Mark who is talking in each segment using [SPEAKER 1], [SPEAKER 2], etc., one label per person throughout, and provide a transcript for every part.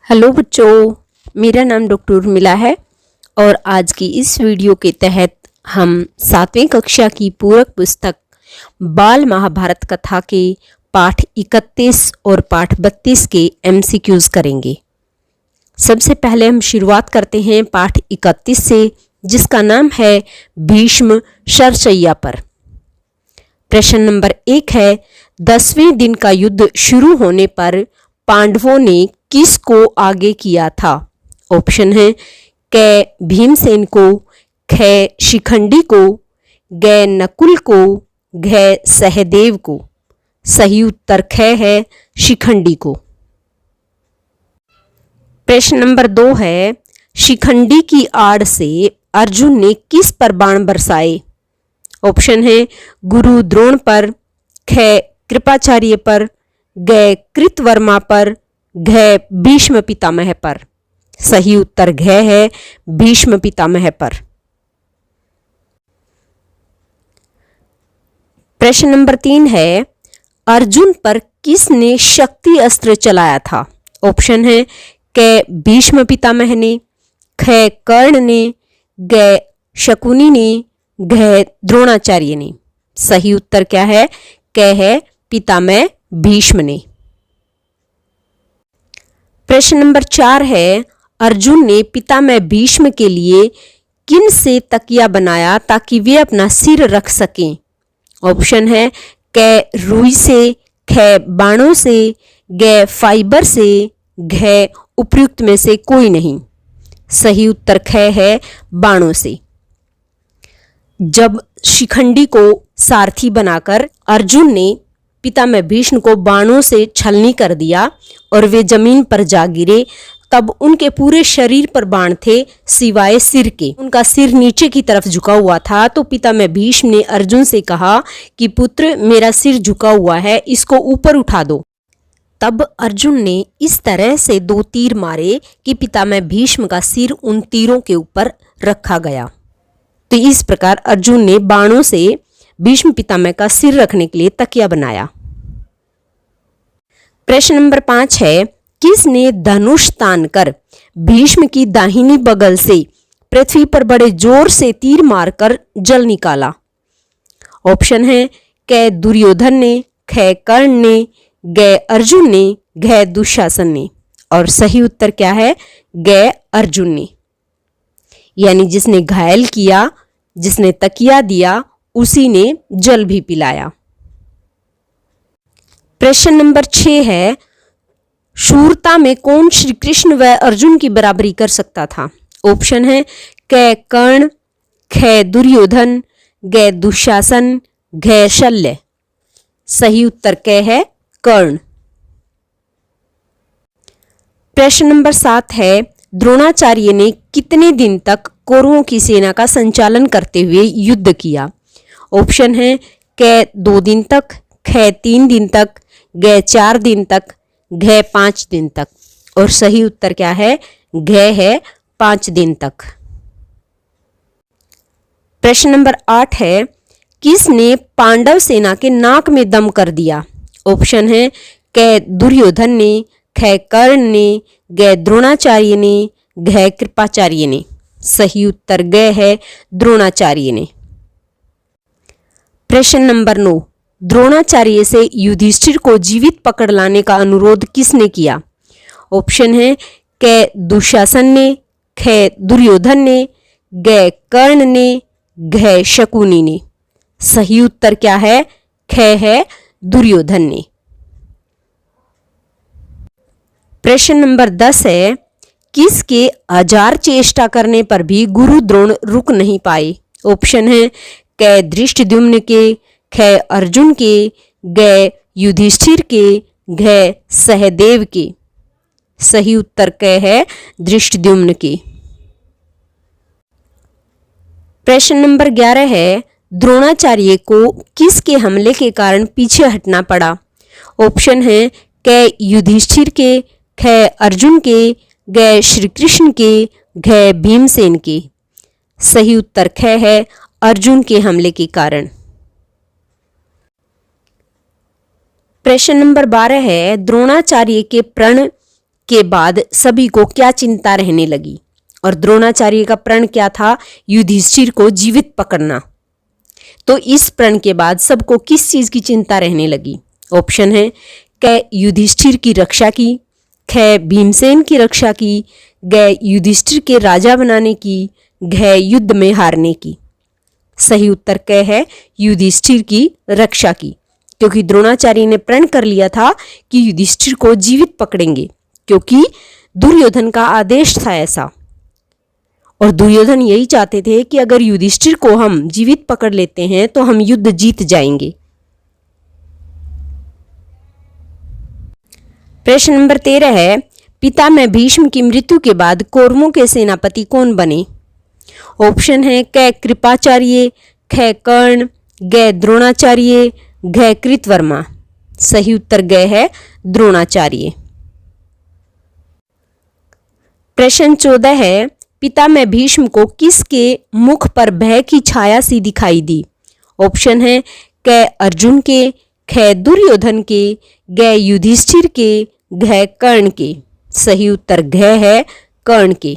[SPEAKER 1] Hello बच्चों, मेरा नाम डॉक्टर उर्मिला है और आज की इस वीडियो के तहत हम 7वीं कक्षा की पूरक पुस्तक बाल महाभारत कथा के पाठ 31 और पाठ 32 के MCQs करेंगे। सबसे पहले हम शुरुआत करते हैं पाठ 31 से, जिसका नाम है भीष्म शरशय्या पर। प्रश्न नंबर 1 है, 10वें दिन का युद्ध शुरू होने पर पांडवों ने किसको आगे किया था? ऑप्शन है क भीमसेन को, ख शिखंडी को, ग नकुल को, घ सहदेव को। सही उत्तर ख है शिखंडी को। प्रश्न नंबर 2 है, शिखंडी की आड़ से अर्जुन ने किस पर बाण बरसाए? ऑप्शन है गुरु द्रोण पर, ख कृपाचार्य पर, ग कृतवर्मा पर, घ भीष्म पितामह पर। सही उत्तर घ है भीष्म पितामह पर। प्रश्न नंबर 3 है, अर्जुन पर किसने शक्ति अस्त्र चलाया था? ऑप्शन है क भीष्म पितामह ने, ख कर्ण ने, ग शकुनी ने, घ द्रोणाचार्य ने। सही उत्तर क्या है? क है पितामह भीष्म ने। प्रश्न नंबर 4 है, अर्जुन ने पितामह भीष्म के लिए किन से तकिया बनाया ताकि वे अपना सिर रख सकें? ऑप्शन है क रुई से, ख बाणों से, ग फाइबर से, घ उपर्युक्त में से कोई नहीं। सही उत्तर ख है बाणों से। जब शिखंडी को सारथी बनाकर अर्जुन ने पितामह भीष्म को बाणों से छलनी कर दिया और वे जमीन पर जा गिरे, तब उनके पूरे शरीर पर बाण थे सिवाय सिर के। उनका सिर नीचे की तरफ झुका हुआ था। तो पितामह भीष्म ने अर्जुन से कहा कि पुत्र, मेरा सिर झुका हुआ है, इसको ऊपर उठा दो। तब अर्जुन ने इस तरह से 2 तीर मारे कि पितामह भीष्म का सिर उन तीरों के ऊपर रखा गया। तो इस प्रकार अर्जुन ने बाणों से भीष्म पितामह का सिर रखने के लिए तकिया बनाया। प्रश्न नंबर 5 है, किसने धनुष तानकर भीष्म की दाहिनी बगल से पृथ्वी पर बड़े जोर से तीर मारकर जल निकाला? ऑप्शन है क दुर्योधन ने, ख कर्ण ने, ग अर्जुन ने, घ दुशासन ने। और सही उत्तर क्या है? ग अर्जुन ने। यानी जिसने घायल किया, जिसने तकिया दिया, उसी ने जल भी पिलाया। प्रश्न नंबर 6 है, शूरता में कौन श्री कृष्ण व अर्जुन की बराबरी कर सकता था? ऑप्शन है क कर्ण, ख दुर्योधन, ग दुशासन, घ शल्य। सही उत्तर क है कर्ण। प्रश्न नंबर 7 है, द्रोणाचार्य ने कितने दिन तक कौरवों की सेना का संचालन करते हुए युद्ध किया? ऑप्शन है क 2 दिन तक, ख 3 दिन तक, घ 4 दिन तक, घ 5 दिन तक। और सही उत्तर क्या है? घ है 5 दिन तक। प्रश्न नंबर 8 है, किसने पांडव सेना के नाक में दम कर दिया? ऑप्शन है क दुर्योधन ने, ख कर्ण ने, ग द्रोणाचार्य ने, घ कृपाचार्य ने। सही उत्तर ग है द्रोणाचार्य ने। प्रश्न नंबर 9, द्रोणाचार्य से युधिष्ठिर को जीवित पकड़ लाने का अनुरोध किसने किया? ऑप्शन है क दुशासन ने, ख दुर्योधन ने, ग कर्ण ने, घ शकुनी ने। सही उत्तर क्या है? ख है दुर्योधन ने। प्रश्न नंबर 10 है, किसके हजार चेष्टा करने पर भी गुरु द्रोण रुक नहीं पाए? ऑप्शन है क धृष्टद्युम्न के, ख अर्जुन के, ग युधिष्ठिर के, घ सहदेव के। सही उत्तर क है धृष्टद्युम्न के। प्रश्न नंबर 11 है, द्रोणाचार्य को किसके हमले के कारण पीछे हटना पड़ा? ऑप्शन है क युधिष्ठिर के, ख अर्जुन के, ग श्री कृष्ण के, घ भीमसेन के। सही उत्तर ख है अर्जुन के हमले के कारण। प्रश्न नंबर 12 है, द्रोणाचार्य के प्रण के बाद सभी को क्या चिंता रहने लगी? और द्रोणाचार्य का प्रण क्या था? युधिष्ठिर को जीवित पकड़ना। तो इस प्रण के बाद सबको किस चीज की चिंता रहने लगी? ऑप्शन है क युधिष्ठिर की रक्षा की, ख भीमसेन की रक्षा की, ग युधिष्ठिर के राजा बनाने की, घ युद्ध में हारने की। सही उत्तर क है युधिष्ठिर की रक्षा की, क्योंकि द्रोणाचार्य ने प्रण कर लिया था कि युधिष्ठिर को जीवित पकड़ेंगे, क्योंकि दुर्योधन का आदेश था ऐसा। और दुर्योधन यही चाहते थे कि अगर युधिष्ठिर को हम जीवित पकड़ लेते हैं तो हम युद्ध जीत जाएंगे। प्रश्न नंबर 13 है, पितामह भीष्म की मृत्यु के बाद कौरवों के सेनापति कौन बने? ऑप्शन है क कृपाचार्य, ख कर्ण, ग द्रोणाचार्य, घ कृतवर्मा। सही उत्तर ग है द्रोणाचार्य। प्रश्न 14 है, पितामह भीष्म को किसके मुख पर भय की छाया सी दिखाई दी? ऑप्शन है क अर्जुन के, ख दुर्योधन के, ग युधिष्ठिर के, घ कर्ण के। सही उत्तर घ है कर्ण के।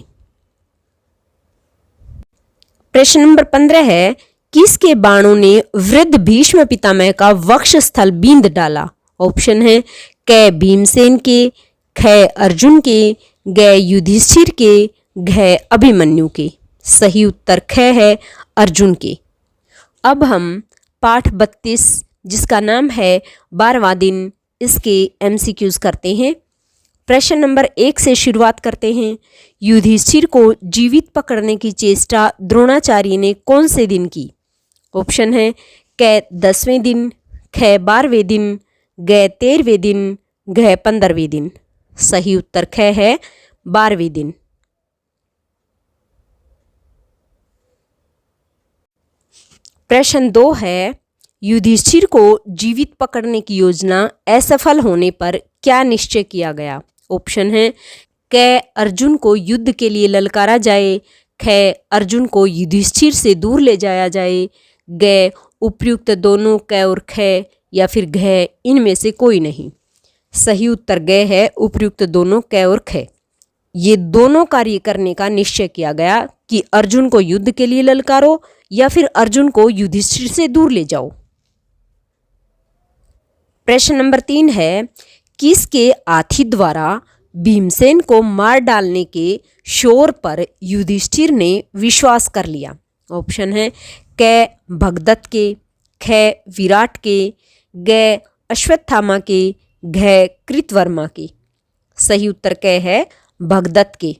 [SPEAKER 1] प्रश्न नंबर 15 है, किसके बाणों ने वृद्ध भीष्म पितामह का वक्ष स्थल बींद डाला? ऑप्शन है क भीमसेन के, ख अर्जुन के, ग युधिष्ठिर के, घ अभिमन्यु के। सही उत्तर ख है अर्जुन के। अब हम पाठ 32 जिसका नाम है 12वां दिन, इसके एमसीक्यूज करते हैं। प्रश्न नंबर 1 से शुरुआत करते हैं। युधिष्ठिर को जीवित पकड़ने की चेष्टा द्रोणाचार्य ने कौन से दिन की? ऑप्शन है क 10वें दिन, ख 12वें दिन, ग 13वें दिन, घ 15वें दिन। सही उत्तर ख है 12वें दिन। प्रश्न 2 है, युधिष्ठिर को जीवित पकड़ने की योजना असफल होने पर क्या निश्चय किया गया? ऑप्शन है क अर्जुन को युद्ध के लिए ललकारा जाए, ख अर्जुन को युधिष्ठिर से दूर ले जाया जाए, ग उपर्युक्त दोनों क और ख, या फिर घ इनमें से कोई नहीं। सही उत्तर ग है उपर्युक्त दोनों क और ख। ये दोनों कार्य करने का निश्चय किया गया कि अर्जुन को युद्ध के लिए ललकारो या फिर अर्जुन को युधिष्ठिर से दूर ले जाओ। प्रश्न नंबर 3 है, किसके हाथी द्वारा भीमसेन को मार डालने के शोर पर युधिष्ठिर ने विश्वास कर लिया? ऑप्शन है क भगदत्त के, ख विराट के, ग अश्वत्थामा के, घ कृतवर्मा के। सही उत्तर क है भगदत्त के।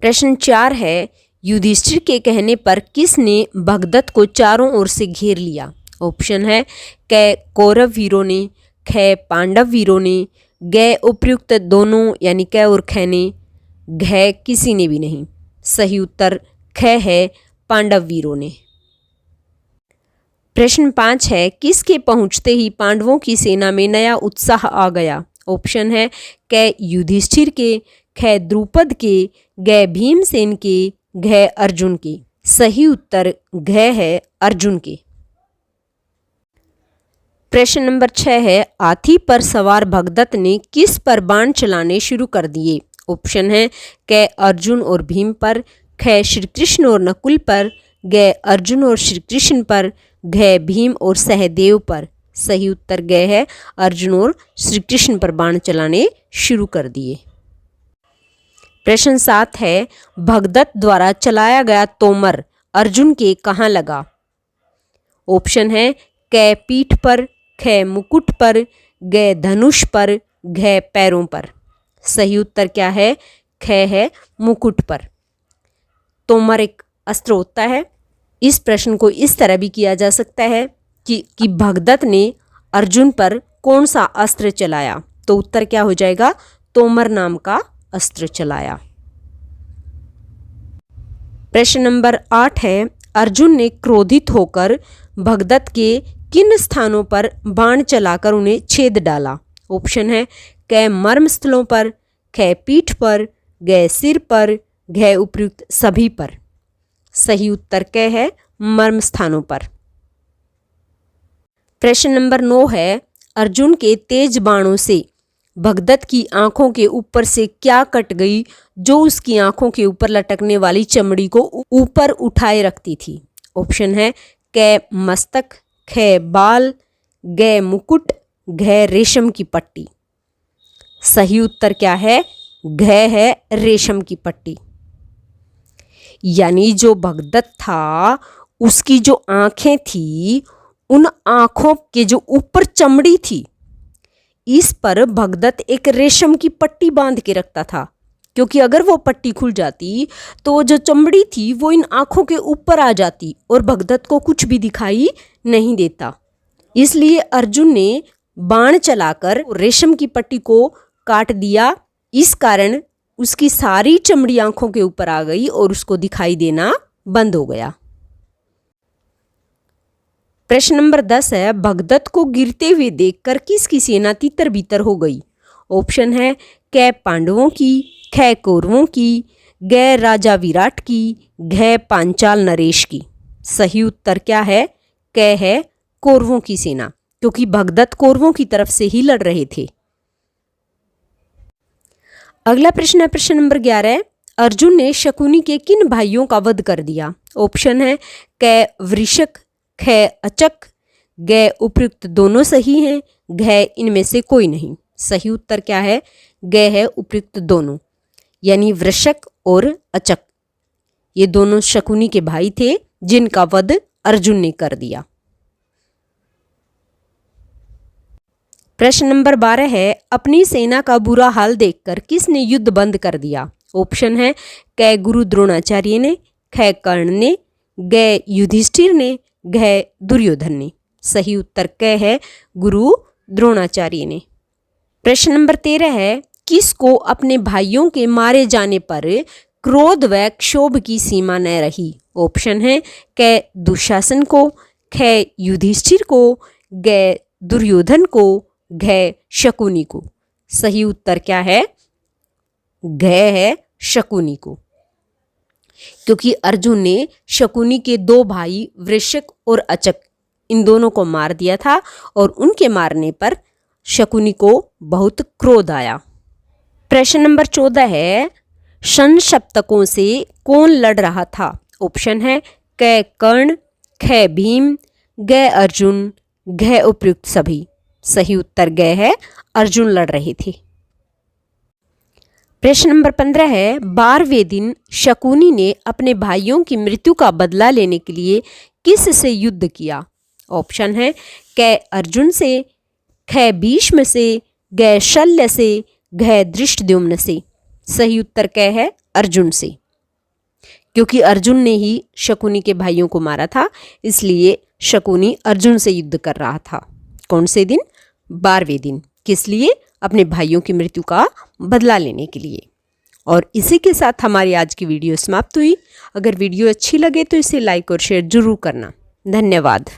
[SPEAKER 1] प्रश्न 4 है, युधिष्ठिर के कहने पर किसने भगदत्त को चारों ओर से घेर लिया? ऑप्शन है क कौरव वीरों ने, ख पांडव वीरों ने, ग उपर्युक्त दोनों यानी क और ख ने, घ किसी ने भी नहीं। सही उत्तर ख है पांडव वीरों ने। प्रश्न 5 है, किसके पहुंचते ही पांडवों की सेना में नया उत्साह आ गया? ऑप्शन है क युधिष्ठिर के, ख द्रुपद के, ग भीमसेन के, घ अर्जुन के। सही उत्तर घ है अर्जुन के। प्रश्न नंबर 6 है, हाथी पर सवार भगदत्त ने किस पर बाण चलाने शुरू कर दिए? ऑप्शन है क अर्जुन और भीम पर, ख श्री कृष्ण और नकुल पर, ग अर्जुन और श्री कृष्ण पर, घ भीम और सहदेव पर। सही उत्तर ग है अर्जुन और श्री कृष्ण पर बाण चलाने शुरू कर दिए। प्रश्न 7 है, भगदत्त द्वारा चलाया गया तोमर अर्जुन के कहाँ लगा? ऑप्शन है क पीठ पर, ख मुकुट पर, ग धनुष पर, घ पैरों पर। सही उत्तर क्या है? ख है मुकुट पर। तोमर एक अस्त्र होता है। इस प्रश्न को इस तरह भी किया जा सकता है कि भगदत्त ने अर्जुन पर कौन सा अस्त्र चलाया? तो उत्तर क्या हो जाएगा? तोमर नाम का अस्त्र चलाया। प्रश्न नंबर 8 है, अर्जुन ने क्रोधित होकर भगदत्त के किन स्थानों पर बाण चलाकर उन्हें छेद डाला? ऑप्शन है क मर्म स्थलों पर, ख पीठ पर, ग सिर पर, घ उपर्युक्त सभी पर। सही उत्तर क है मर्म स्थानों पर। प्रश्न नंबर 9 है, अर्जुन के तेज बाणों से भगदत्त की आंखों के ऊपर से क्या कट गई जो उसकी आंखों के ऊपर लटकने वाली चमड़ी को ऊपर उठाए रखती थी? ऑप्शन है क मस्तक, ख बाल, ग मुकुट, घ रेशम की पट्टी। सही उत्तर क्या है? घ है रेशम की पट्टी। यानी जो भगदत्त था उसकी जो आंखें थी, उन आंखों के जो ऊपर चमड़ी थी, इस पर भगदत्त एक रेशम की पट्टी बांध के रखता था, क्योंकि अगर वो पट्टी खुल जाती तो जो चमड़ी थी वो इन आंखों के ऊपर आ जाती और भगदत्त को कुछ भी दिखाई नहीं देता। इसलिए अर्जुन ने बाण चलाकर रेशम की पट्टी को काट दिया। इस कारण उसकी सारी चमड़ी आंखों के ऊपर आ गई और उसको दिखाई देना बंद हो गया। प्रश्न नंबर 10 है, भगदत्त को गिरते हुए देखकर किसकी सेना तितर बितर हो गई? ऑप्शन है क पांडवों की, ख कौरवों की, ग राजा विराट की, घ पांचाल नरेश की। सही उत्तर क्या है? क है कौरवों की सेना, क्योंकि भगदत्त कौरवों की तरफ से ही लड़ रहे थे। अगला प्रश्न है प्रश्न नंबर 11, अर्जुन ने शकुनी के किन भाइयों का वध कर दिया? ऑप्शन है क वृषक, ख अचक, ग उपयुक्त दोनों सही हैं, घ इनमें से कोई नहीं। सही उत्तर क्या है? ग है उपयुक्त दोनों, यानी वृषक और अचक, ये दोनों शकुनी के भाई थे जिनका वध अर्जुन ने कर दिया। प्रश्न नंबर 12 है, अपनी सेना का बुरा हाल देखकर किसने युद्ध बंद कर दिया? ऑप्शन है क गुरु द्रोणाचार्य ने, ख कर्ण ने, ग युधिष्ठिर ने, घ दुर्योधन ने। सही उत्तर क है गुरु द्रोणाचार्य ने। प्रश्न नंबर 13 है, किसको अपने भाइयों के मारे जाने पर क्रोध व क्षोभ की सीमा न रही? ऑप्शन है क दुशासन को, ख युधिष्ठिर को, ग दुर्योधन को, घ शकुनी को। सही उत्तर क्या है? घ है शकुनी को, क्योंकि अर्जुन ने शकुनी के दो भाई वृषक और अचक, इन दोनों को मार दिया था और उनके मारने पर शकुनी को बहुत क्रोध आया। प्रश्न नंबर 14 है, संशप्तकों से कौन लड़ रहा था? ऑप्शन है क कर्ण, ख भीम, ग अर्जुन, घ उपयुक्त सभी। सही उत्तर ग है अर्जुन लड़ रहे थे। प्रश्न नंबर 15 है, 12वें दिन शकुनी ने अपने भाइयों की मृत्यु का बदला लेने के लिए किस से युद्ध किया? ऑप्शन है क अर्जुन से, ख भीष्म से, ग शल्य से, घ धृष्टद्युम्न से। सही उत्तर क है अर्जुन से, क्योंकि अर्जुन ने ही शकुनी के भाइयों को मारा था, इसलिए शकुनी अर्जुन से युद्ध कर रहा था। कौन से दिन? 12वें दिन। किस लिए? अपने भाइयों की मृत्यु का बदला लेने के लिए। और इसी के साथ हमारी आज की वीडियो समाप्त हुई। अगर वीडियो अच्छी लगे तो इसे लाइक और शेयर जरूर करना। धन्यवाद।